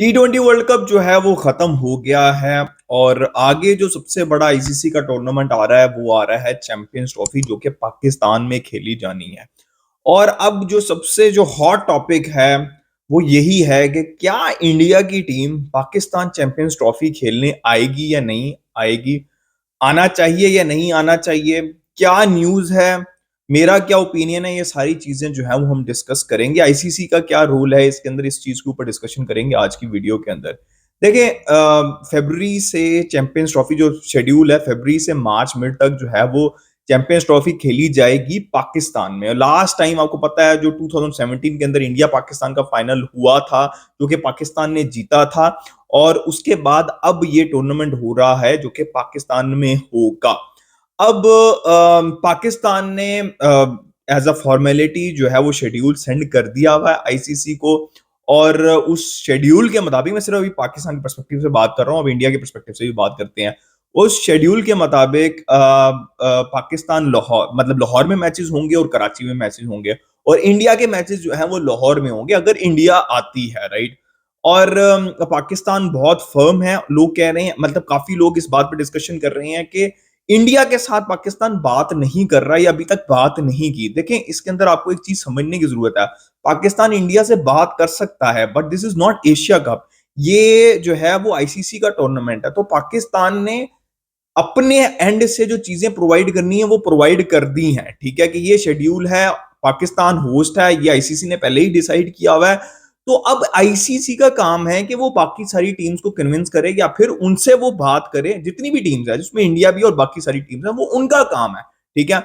T20 world cup जो है वो खत्म हो गया है और आगे जो सबसे बड़ा आईसीसी का टूर्नामेंट आ रहा है वो आ रहा है चैंपियंस ट्रॉफी जो कि पाकिस्तान में खेली जानी है। और अब जो सबसे जो हॉट टॉपिक है वो यही है कि क्या इंडिया की टीम पाकिस्तान चैंपियंस ट्रॉफी खेलने आएगी या नहीं आएगी, आना चाहिए या नहीं आना चाहिए, क्या न्यूज है, मेरा क्या ओपिनियन है, ये सारी चीजें जो है वो हम डिस्कस करेंगे। आईसीसी का क्या रोल है इसके अंदर, इस चीज के ऊपर डिस्कशन करेंगे आज की वीडियो के अंदर। देखिए, फरवरी से चैंपियंस ट्रॉफी जो शेड्यूल है, फरवरी से मार्च मिड तक जो है वो चैंपियंस ट्रॉफी खेली जाएगी पाकिस्तान में। लास्ट टाइम आपको पता है जो 2017 के अंदर इंडिया पाकिस्तान का फाइनल हुआ था, जो कि पाकिस्तान ने जीता था। और उसके बाद अब ये टूर्नामेंट हो रहा है जो कि पाकिस्तान में होगा। अब पाकिस्तान ने एज अ फॉर्मेलिटी जो है वो शेड्यूल सेंड कर दिया हुआ है आईसीसी को। और उस शेड्यूल के मुताबिक, मैं सिर्फ अभी पाकिस्तान के पर्सपेक्टिव से बात कर रहा हूं, अब इंडिया के पर्सपेक्टिव से भी बात करते हैं। उस शेड्यूल के मुताबिक पाकिस्तान लाहौर, मतलब लाहौर में मैचेस होंगे और कराची में मैचेस होंगे, और इंडिया के मैचेस जो है वो लाहौर में होंगे अगर इंडिया आती है, राइट। और पाकिस्तान बहुत फर्म है, लोग कह रहे हैं, मतलब काफी लोग इस बात पर डिस्कशन कर रहे हैं कि इंडिया के साथ पाकिस्तान बात नहीं कर रहा है या अभी तक बात नहीं की। देखें, इसके अंदर आपको एक चीज समझने की जरूरत है। पाकिस्तान इंडिया से बात कर सकता है but this is not Asia cup. ये जो है वो आईसीसी का टूर्नामेंट है, तो पाकिस्तान ने अपने एंड से जो चीजें प्रोवाइड करनी है वो प्रोवाइड कर दी हैं। ठीक है कि ये शेड्यूल है, पाकिस्तान होस्ट है, ये आईसीसी ने पहले ही डिसाइड किया हुआ है। तो अब आईसीसी का काम है कि वो बाकी सारी टीम्स को कन्विंस करे या फिर उनसे वो बात करे, जितनी भी टीम्स है जिसमें इंडिया भी और बाकी सारी टीम्स है, वो उनका काम है। ठीक है,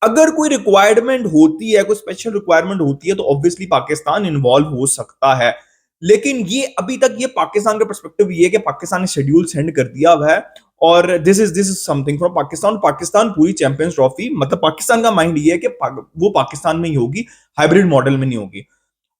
अगर कोई रिक्वायरमेंट होती है, कोई स्पेशल रिक्वायरमेंट होती है, तो ऑब्वियसली पाकिस्तान इन्वॉल्व हो सकता है। लेकिन ये अभी तक ये पाकिस्तान का पर्सपेक्टिव ये है कि पाकिस्तान ने शेड्यूल सेंड कर दिया हुआ है और this is something from Pakistan. Pakistan पूरी चैंपियंस ट्रॉफी, मतलब पाकिस्तान का माइंड ये है कि वो पाकिस्तान में ही होगी, हाइब्रिड मॉडल में नहीं होगी।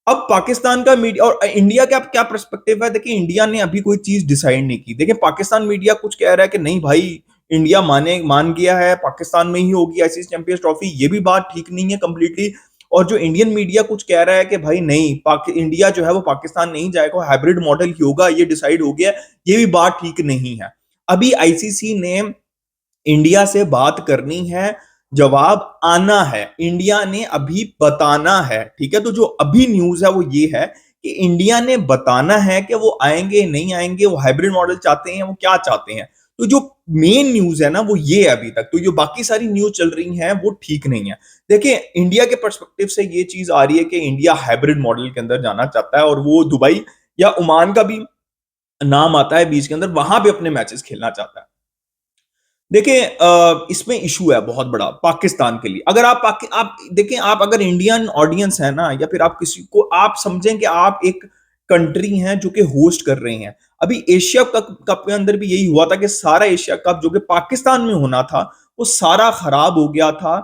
अब पाकिस्तान का मीडिया और इंडिया का क्या पर्सपेक्टिव है, देखिए इंडिया ने अभी कोई चीज डिसाइड नहीं की। देखिए, पाकिस्तान मीडिया कुछ कह रहा है कि नहीं भाई, इंडिया मान गया है, पाकिस्तान में ही होगी आईसीसी चैंपियंस ट्रॉफी। ये भी बात ठीक नहीं है कंप्लीटली। और जो इंडियन मीडिया कुछ कह रहा है कि भाई नहीं, इंडिया जो है वो पाकिस्तान नहीं जाएगा, हाइब्रिड मॉडल ही होगा, ये डिसाइड हो गया। ये भी बात ठीक नहीं है। अभी आईसीसी ने इंडिया से बात करनी है, जवाब आना है, इंडिया ने अभी बताना है। ठीक है, तो जो अभी न्यूज है वो ये है कि इंडिया ने बताना है कि वो आएंगे नहीं आएंगे, वो हाइब्रिड मॉडल चाहते हैं, वो क्या चाहते हैं। तो जो मेन न्यूज है ना वो ये है अभी तक। तो जो बाकी सारी न्यूज चल रही हैं वो ठीक नहीं है। देखिए, इंडिया के पर्सपेक्टिव से ये चीज आ रही है कि इंडिया हाइब्रिड मॉडल के अंदर जाना चाहता है और वो दुबई या ओमान का भी नाम आता है बीच के अंदर, वहां पे अपने मैचेस खेलना चाहता है। देखिए, इसमें इशू है बहुत बड़ा पाकिस्तान के लिए। अगर आप देखें, आप अगर इंडियन ऑडियंस है ना, या फिर आप किसी को आप समझें कि आप एक कंट्री हैं जो कि होस्ट कर रहे हैं। अभी एशिया कप के अंदर भी यही हुआ था कि सारा एशिया कप जो कि पाकिस्तान में होना था वो सारा खराब हो गया था।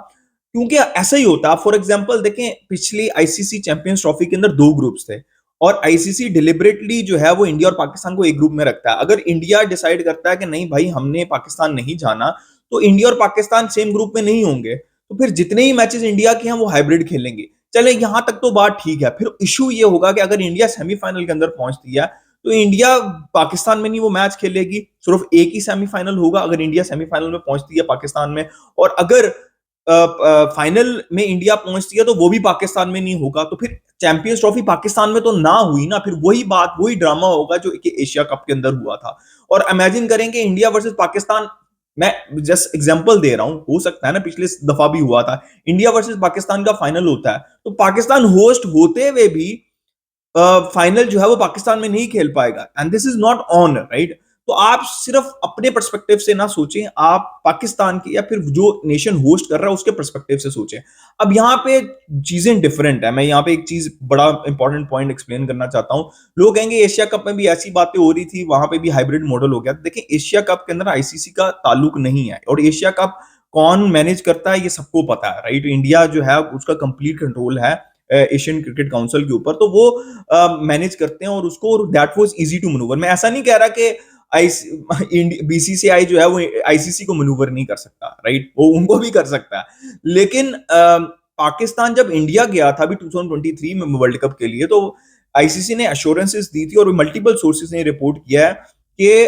क्योंकि ऐसा ही होता है। फॉर एग्जाम्पल देखें, पिछली आईसीसी चैंपियंस ट्रॉफी के अंदर दो ग्रुप्स थे और आईसीसी डिलिबरेटली जो है वो इंडिया और पाकिस्तान को एक ग्रुप में रखता है। अगर इंडिया डिसाइड करता है कि नहीं भाई, हमने पाकिस्तान नहीं जाना, तो इंडिया और पाकिस्तान सेम ग्रुप में नहीं होंगे, तो फिर जितने ही मैचेस इंडिया के हैं वो हाइब्रिड खेलेंगे। चले, यहां तक तो बात ठीक है। फिर इशू ये होगा कि अगर इंडिया सेमीफाइनल के अंदर पहुंचती है तो इंडिया पाकिस्तान में नहीं वो मैच खेलेगी, सिर्फ एक ही सेमीफाइनल होगा अगर इंडिया सेमीफाइनल में पहुंचती है पाकिस्तान में। और अगर फाइनल में इंडिया पहुंचती है तो वो भी पाकिस्तान में नहीं होगा, तो फिर चैंपियंस ट्रॉफी पाकिस्तान में तो ना हुई ना, फिर वही बात, वही ड्रामा होगा जो कि एशिया कप के अंदर हुआ था। और इमेजिन करें कि इंडिया वर्सेस पाकिस्तान, मैं जस्ट एग्जांपल दे रहा हूं, हो सकता है ना पिछले दफा भी हुआ था, इंडिया वर्सेस पाकिस्तान का फाइनल होता है तो पाकिस्तान होस्ट होते हुए भी फाइनल जो है वो पाकिस्तान में नहीं खेल पाएगा, and this is not on, right. तो आप सिर्फ अपने पर्सपेक्टिव से ना सोचें, आप पाकिस्तान की या फिर जो नेशन होस्ट कर रहा है उसके पर्सपेक्टिव से सोचें। अब यहाँ पे चीजें डिफरेंट है। मैं यहाँ पे एक चीज, बड़ा इंपॉर्टेंट पॉइंट एक्सप्लेन करना चाहता हूँ। लोग कहेंगे एशिया कप में भी ऐसी बातें हो रही थी, वहां पे भी हाइब्रिड मॉडल हो गया। देखिए, एशिया कप के अंदर आईसीसी का ताल्लुक नहीं है, और एशिया कप कौन मैनेज करता है ये सबको पता है, राइट। इंडिया जो है उसका कंप्लीट कंट्रोल है एशियन क्रिकेट काउंसिल के ऊपर, तो वो मैनेज करते हैं और उसको, that was easy to maneuver. मैं ऐसा नहीं कह रहा कि बीसीसीआई जो है वो आईसीसी को मनूवर नहीं कर सकता, राइट, वो उनको भी कर सकता है। लेकिन पाकिस्तान जब इंडिया गया था अभी 2023 में वर्ल्ड कप के लिए, तो आईसीसी ने एश्योरेंसेस दी थी और मल्टीपल सोर्सेज ने रिपोर्ट किया है कि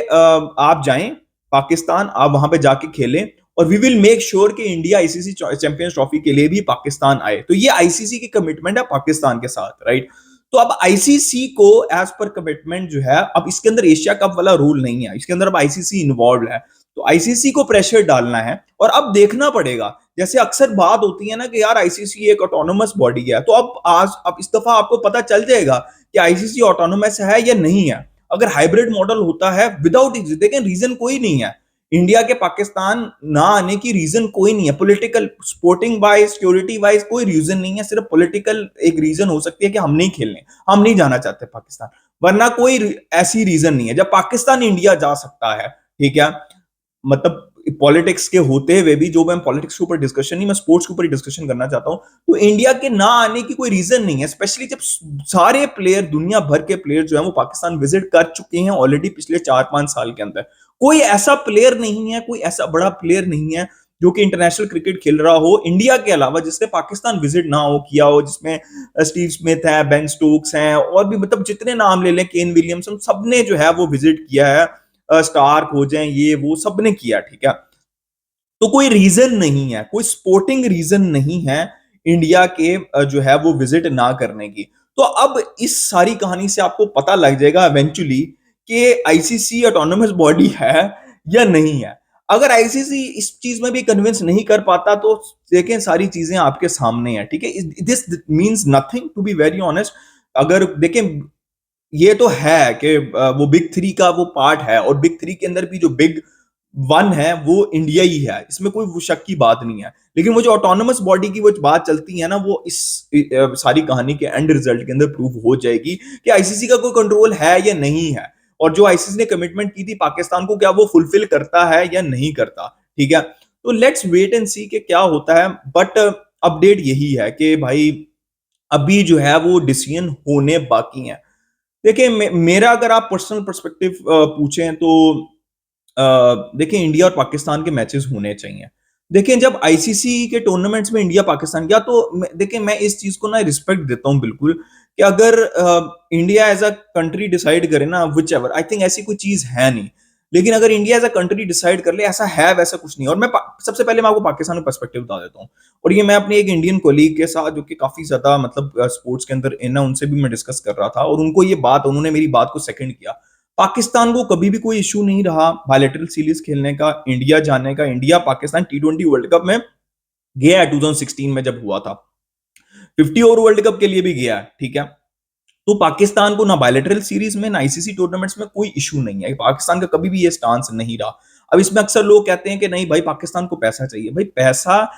आप जाएं पाकिस्तान, आप वहां पे जाके खेलें और वी विल मेक श्योर कि इंडिया आईसीसी चैंपियंस ट्रॉफी के लिए भी पाकिस्तान आए। तो ये आईसीसी की कमिटमेंट है पाकिस्तान के साथ, राइट। तो अब आईसीसी को एज पर कमिटमेंट जो है, अब इसके अंदर एशिया कप वाला रूल नहीं है, इसके अंदर अब आईसीसी इन्वॉल्व है। तो आईसीसी को प्रेशर डालना है और अब देखना पड़ेगा, जैसे अक्सर बात होती है ना कि यार आईसीसी एक ऑटोनोमस बॉडी है, तो अब इस दफा आपको पता चल जाएगा कि आईसीसी ऑटोनोमस है या नहीं है। अगर हाइब्रिड मॉडल होता है विदाउट, देखें रीजन कोई नहीं है इंडिया के पाकिस्तान ना आने की, रीजन कोई नहीं है political, sporting wise, security wise कोई रीजन नहीं है, सिर्फ पॉलिटिकल एक रीजन हो सकती है कि हम नहीं खेलने, हम नहीं जाना चाहते पाकिस्तान, वरना कोई ऐसी रीजन नहीं है। जब पाकिस्तान इंडिया जा सकता है, ठीक है, मतलब पॉलिटिक्स के होते हुए भी, जो मैं पॉलिटिक्स के ऊपर डिस्कशन नहीं, मैं स्पोर्ट्स के ऊपर डिस्कशन करना चाहता हूं, तो इंडिया के ना आने की कोई रीजन नहीं है, स्पेशली जब सारे प्लेयर, दुनिया भर के प्लेयर जो है वो पाकिस्तान विजिट कर चुके हैं ऑलरेडी पिछले 4-5 साल के अंदर। कोई ऐसा प्लेयर नहीं है, कोई ऐसा बड़ा प्लेयर नहीं है जो कि इंटरनेशनल क्रिकेट खेल रहा हो इंडिया के अलावा जिसने पाकिस्तान विजिट ना हो किया हो, जिसमें स्टीव स्मिथ है, बेन स्टोक्स हैं, और भी मतलब जितने नाम ले लें, केन विलियमसन, सबने जो है वो विजिट किया है, स्टार्क हो जाए, ये वो सबने किया, ठीक है। तो कोई रीजन नहीं है, कोई स्पोर्टिंग रीजन नहीं है इंडिया के जो है वो विजिट ना करने की। तो अब इस सारी कहानी से आपको पता लग जाएगा इवेंचुअली कि आईसीसी ऑटोनोमस बॉडी है या नहीं है। अगर आईसीसी इस चीज में भी कन्विंस नहीं कर पाता तो देखें सारी चीजें आपके सामने हैं, ठीक है। This means nothing, to be very honest. अगर देखें, ये तो है कि वो बिग थ्री का वो पार्ट है, और बिग थ्री के अंदर भी जो बिग वन है वो इंडिया ही है, इसमें कोई वो शक की बात नहीं है। लेकिन वो जो ऑटोनोमस बॉडी की वो बात चलती है ना, वो इस सारी कहानी के एंड रिजल्ट के अंदर प्रूव हो जाएगी कि आईसीसी का कोई कंट्रोल है या नहीं है, और जो आईसीसी ने कमिटमेंट की थी पाकिस्तान को, क्या वो फुलफिल करता है या नहीं करता, ठीक है। तो लेट्स वेट एंड सी कि क्या होता है। बट अपडेट यही है कि भाई अभी जो है वो डिसीजन होने बाकी है। देखिए मेरा अगर आप पर्सनल पर्सपेक्टिव पूछें तो देखिए इंडिया और पाकिस्तान के मैचेस होने चाहिए। देखिए जब आईसीसी के टूर्नामेंट्स में इंडिया पाकिस्तान गया, तो देखिए मैं इस चीज को ना रिस्पेक्ट देता हूं बिल्कुल, कि अगर India as a country decide करे ना, विच एवर, आई थिंक ऐसी कोई चीज है नहीं। लेकिन अगर India as a country decide कर ले, ऐसा है वैसा कुछ नहीं। और मैं सबसे पहले मैं आपको पाकिस्तान का पर्सपेक्टिव बता देता हूँ, और ये मैं अपने एक इंडियन कोलीग के साथ, जो कि काफी ज्यादा मतलब स्पोर्ट्स के अंदर इन, उनसे भी मैं डिस्कस कर रहा था, और उनको ये बात, उन्होंने मेरी बात को सेकंड किया। पाकिस्तान को कभी भी कोई इशू नहीं रहा बायलैटरल सीरीज खेलने का, इंडिया जाने का। इंडिया पाकिस्तान टी20 वर्ल्ड कप में गया है 2016 में जब हुआ था, 50 ओवर वर्ल्ड कप के लिए भी गया है, ठीक है। तो पाकिस्तान को ना बायलैटरल सीरीज में ना आईसीसी टूर्नामेंट्स में कोई इशू नहीं है, पाकिस्तान का कभी भी ये स्टांस नहीं रहा। अब इसमें अक्सर लोग कहते हैं कि नहीं भाई पाकिस्तान को पैसा चाहिए, भाई पैसा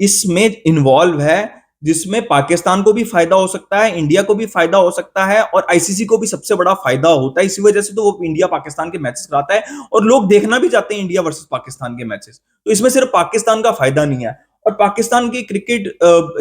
इसमें इन्वॉल्व है जिसमें पाकिस्तान को भी फायदा हो सकता है, इंडिया को भी फायदा हो सकता है, और आईसीसी को भी सबसे बड़ा फायदा होता है। इसी वजह से तो वो इंडिया पाकिस्तान के मैचेस कराता है, और लोग देखना भी चाहते हैं इंडिया वर्सेस पाकिस्तान के मैचेस। तो इसमें सिर्फ पाकिस्तान का फायदा नहीं है, और पाकिस्तान की क्रिकेट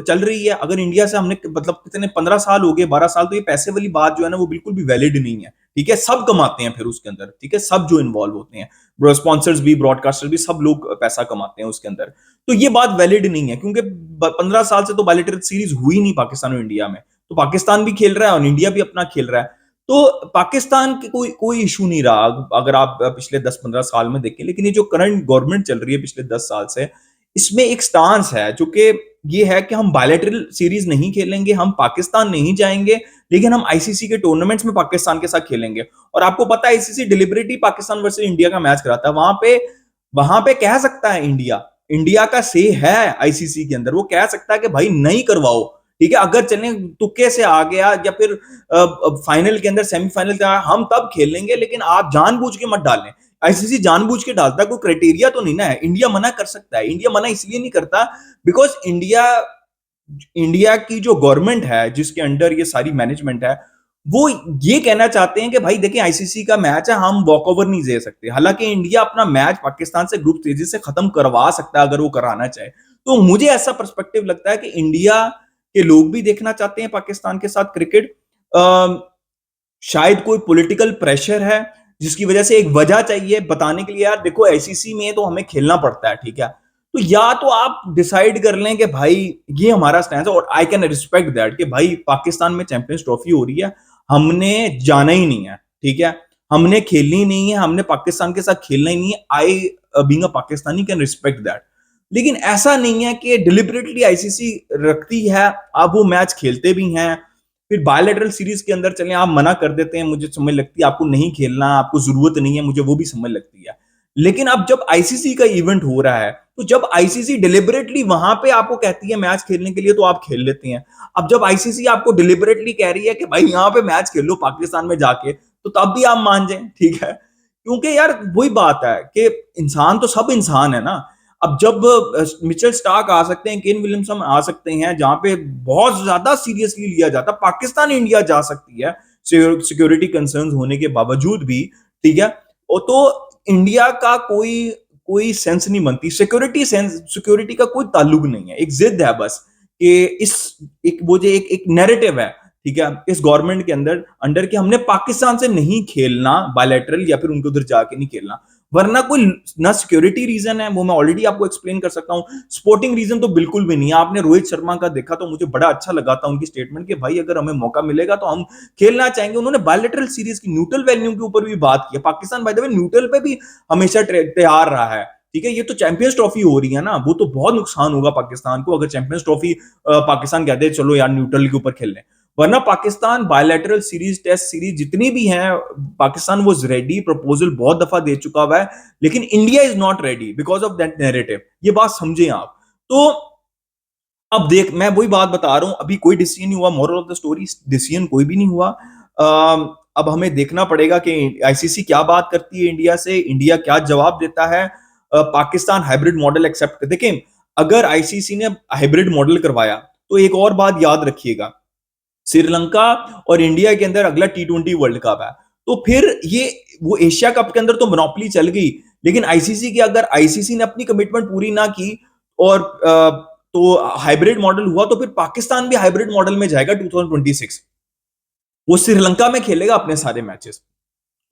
चल रही है। अगर इंडिया से हमने मतलब कितने 15 साल हो गए, 12 साल, तो ये पैसे वाली बात जो है ना वो बिल्कुल भी वैलिड नहीं है, ठीक है। सब कमाते हैं फिर उसके अंदर, ठीक है, सब जो इन्वॉल्व होते हैं, स्पॉन्सर्स भी, ब्रॉडकास्टर भी, सब लोग पैसा कमाते हैं उसके अंदर। तो ये बात वैलिड नहीं है, क्योंकि 15 साल से तो बायलैटरल सीरीज हुई नहीं पाकिस्तान और इंडिया में, तो पाकिस्तान भी खेल रहा है और इंडिया भी अपना खेल रहा है। तो पाकिस्तान की कोई कोई इशू नहीं रहा अगर आप पिछले 10-15 साल में देखें। लेकिन ये जो करंट गवर्नमेंट चल रही है पिछले 10 साल से, इसमें एक स्टांस है जो कि ये है कि हम बायलैटरल सीरीज नहीं खेलेंगे, हम पाकिस्तान नहीं जाएंगे, लेकिन हम आईसीसी के टूर्नामेंट्स में पाकिस्तान के साथ खेलेंगे। और आपको पता है ICC deliberately Pakistan versus India का मैच कराता है, वहां पे कह सकता है इंडिया, इंडिया का से है आईसीसी के अंदर, वो कह सकता है कि भाई नहीं करवाओ, ठीक है। अगर चले तुक्के से आ गया या फिर फाइनल के अंदर, सेमीफाइनल का, हम तब खेलेंगे, लेकिन आप जानबूझ के मत डालें। आईसीसी जानबूझ के डालता है, कोई क्राइटेरिया तो नहीं ना है। इंडिया मना कर सकता है, इंडिया मना इसलिए नहीं करता बिकॉज इंडिया की जो गवर्नमेंट है जिसके अंडर ये सारी मैनेजमेंट है, वो ये कहना चाहते हैं कि भाई देखिए आईसीसी का मैच है, हम वॉक ओवर नहीं दे सकते। हालांकि इंडिया अपना मैच पाकिस्तान से ग्रुप स्टेज से खत्म करवा सकता है अगर वो कराना चाहे। तो मुझे ऐसा पर्सपेक्टिव लगता है कि इंडिया के लोग भी देखना चाहते हैं पाकिस्तान के साथ क्रिकेट। शायद कोई पॉलिटिकल प्रेशर है जिसकी वजह से एक वजह चाहिए बताने के लिए, यार देखो आईसीसी में तो हमें खेलना पड़ता है, ठीक है। तो या तो आप डिसाइड कर लें कि भाई ये हमारा स्टैंड है, और आई कैन रिस्पेक्ट दैट कि भाई पाकिस्तान में चैंपियंस ट्रॉफी हो रही है, हमने जाना ही नहीं है, ठीक है, हमने खेलनी नहीं है, हमने पाकिस्तान के साथ खेलना ही नहीं है। I being a Pakistani can respect that. लेकिन ऐसा नहीं है कि डिलिबरेटली आईसीसी रखती है, आप वो मैच खेलते भी हैं, फिर बायलैटरल सीरीज के अंदर चलें आप मना कर देते हैं, मुझे समझ लगती है आपको नहीं खेलना, आपको जरूरत नहीं है, मुझे वो भी समझ लगती है। लेकिन अब जब आईसीसी का इवेंट हो रहा है, तो जब आईसीसी डिलिबरेटली वहां पे आपको कहती है मैच खेलने के लिए, तो आप खेल लेते हैं। अब जब आईसीसी आपको डिलिबरेटली कह रही है कि भाई यहाँ पे मैच खेल लो पाकिस्तान में जाके, तो तब भी आप मान जाए, ठीक है, क्योंकि यार वही बात है कि इंसान तो सब इंसान है ना। अब जब मिचेल स्टार्क आ सकते हैं, केन विलियमसन आ सकते हैं, जहां पे बहुत ज्यादा सीरियसली लिया जाता, पाकिस्तान इंडिया जा सकती है सिक्योरिटी कंसर्न्स होने के बावजूद भी, ठीक है, और तो इंडिया का कोई कोई सेंस नहीं बनती, सिक्योरिटी का कोई ताल्लुक नहीं है, एक जिद है बस कि इस एक वो जो एक नैरेटिव है, ठीक है, इस गवर्नमेंट के अंदर अंडर के हमने पाकिस्तान से नहीं खेलना बायलैटरल, या फिर उनके उधर जाके नहीं खेलना, वरना कोई ना सिक्योरिटी रीजन है, वो मैं ऑलरेडी आपको एक्सप्लेन कर सकता हूं, स्पोर्टिंग रीजन तो बिल्कुल भी नहीं है। आपने रोहित शर्मा का देखा तो मुझे बड़ा अच्छा लगा था उनकी स्टेटमेंट कि भाई अगर हमें मौका मिलेगा तो हम खेलना चाहेंगे। उन्होंने बायलैटरल सीरीज की न्यूट्रल वेन्यू के ऊपर भी बात की। Pakistan by the way neutral पे भी हमेशा तैयार रहा है, ठीक है, ये तो चैंपियंस ट्रॉफी हो रही है ना, वो तो बहुत नुकसान होगा पाकिस्तान को अगर चैंपियंस ट्रॉफी पाकिस्तान कहते हैं चलो यार न्यूट्रल के ऊपर खेल लें, वरना Pakistan bilateral series, test series जितनी भी हैं, पाकिस्तान वाज रेडी, प्रपोजल बहुत दफा दे चुका हुआ है, लेकिन India is not ready because of that narrative. ये बात समझें आप। तो अब देख, मैं वही बात बता रहा हूं, अभी कोई डिसीजन नहीं हुआ, moral of the story decision कोई भी नहीं हुआ। अब हमें देखना पड़ेगा कि आईसीसी क्या बात करती है इंडिया से, इंडिया क्या जवाब देता है। पाकिस्तान हाइब्रिड मॉडल एक्सेप्ट कर, देखें अगर आईसीसी ने हाइब्रिड मॉडल करवाया तो एक और बात याद रखिएगा, श्रीलंका और इंडिया के अंदर अगला T20 वर्ल्ड कप है, तो फिर ये वो एशिया कप के अंदर तो मोनोपोली चल गई, लेकिन आईसीसी की अगर आईसीसी ने अपनी कमिटमेंट पूरी ना की और तो हाइब्रिड मॉडल हुआ, तो फिर पाकिस्तान भी हाइब्रिड मॉडल में जाएगा 2026। वो श्रीलंका में खेलेगा अपने सारे मैचेस,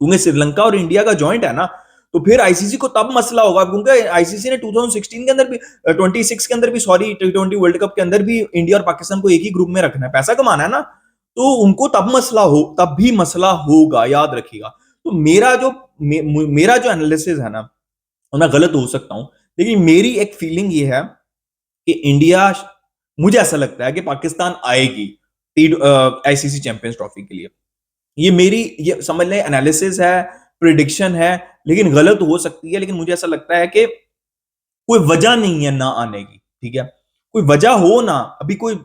क्योंकि श्रीलंका और इंडिया का जॉइंट है ना। तो फिर आईसीसी को तब मसला होगा, क्योंकि आईसीसी ने 2016 के अंदर भी 26 के अंदर भी, सॉरी, T20 वर्ल्ड कप के अंदर भी इंडिया और पाकिस्तान को एक ही ग्रुप में रखना है, पैसा कमाना है ना, तो उनको तब भी मसला होगा, याद रखिएगा। तो मेरा जो एनालिसिस है ना, मैं गलत हो सकता हूं, लेकिन मेरी एक फीलिंग ये है कि इंडिया, मुझे ऐसा लगता है कि पाकिस्तान आएगी आईसीसी चैंपियंस ट्रॉफी के लिए। ये मेरी, ये समझ लें एनालिसिस है, प्रिडिक्शन है, लेकिन गलत हो सकती है, लेकिन मुझे ऐसा लगता है कि कोई वजह नहीं है ना आने की, ठीक है, कोई वजह हो ना, अभी कोई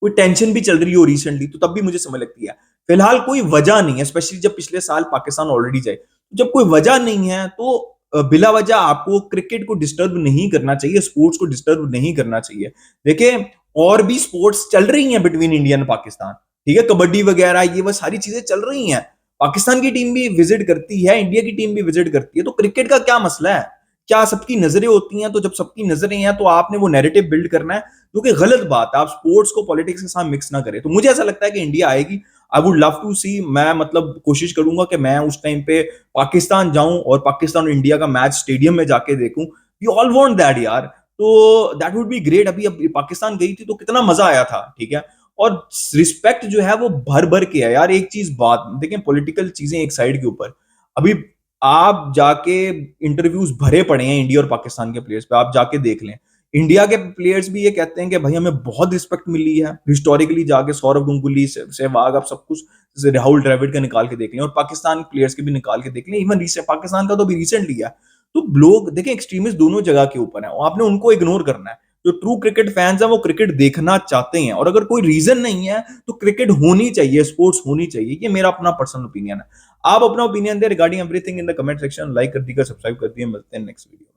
कोई टेंशन भी चल रही हो रिसेंटली, तो तब भी मुझे समझ लगती है। फिलहाल कोई वजह नहीं है, स्पेशली जब पिछले साल पाकिस्तान ऑलरेडी जाए, जब कोई वजह नहीं है तो बिला वजह आपको क्रिकेट को डिस्टर्ब नहीं करना चाहिए, स्पोर्ट्स को डिस्टर्ब नहीं करना चाहिए। देखिए और भी स्पोर्ट्स चल रही हैं बिटवीन इंडिया एंड पाकिस्तान, ठीक है, कबड्डी वगैरह ये वो सारी चीजें चल रही हैं, पाकिस्तान की टीम भी विजिट करती है, इंडिया की टीम भी विजिट करती है, तो क्रिकेट का क्या मसला है? क्या सबकी नजरें होती हैं? तो जब सबकी नजरें हैं तो आपने वो नैरेटिव बिल्ड करना है, जो कि गलत बात है। आप स्पोर्ट्स को पॉलिटिक्स के साथ मिक्स ना करें। तो मुझे ऐसा लगता है कि इंडिया आएगी, आई वुड लव टू सी, मैं मतलब कोशिश करूंगा कि मैं उस टाइम पे पाकिस्तान जाऊं और पाकिस्तान और इंडिया का मैच स्टेडियम में जाके देखूं। वी ऑल वांट दैट यार, तो दैट वुड बी ग्रेट। अभी पाकिस्तान गई थी तो कितना मजा आया था, ठीक है, और रिस्पेक्ट जो है वो भर भर के है यार। एक चीज बात देखें, पॉलिटिकल चीजें एक साइड के ऊपर, अभी आप जाके इंटरव्यूज भरे पड़े हैं इंडिया और पाकिस्तान के प्लेयर्स पे, आप जाके देख लें। इंडिया के प्लेयर्स भी ये कहते हैं कि भाई हमें बहुत रिस्पेक्ट मिली है हिस्टोरिकली, जाके सौरव गंगुली, सहवाग, आप सब कुछ राहुल द्रविड़ का निकाल के देख लें, और पाकिस्तान प्लेयर्स के भी निकाल के देख लें, इवन पाकिस्तान का तो भी रिसेंटली है। तो लोग देखें एक्सट्रीमिस्ट दोनों जगह के ऊपर है, और आपने उनको इग्नोर करना है। जो ट्रू क्रिकेट फैंस है वो क्रिकेट देखना चाहते हैं, और अगर कोई रीजन नहीं है तो क्रिकेट होनी चाहिए, स्पोर्ट्स होनी चाहिए। ये मेरा अपना पर्सनल ओपिनियन है। आप अपना opinion they regarding everything in the comment section. Like कर दीजिएगा, सब्सक्राइब कर दिए, मिलते हैं नेक्स्ट वीडियो।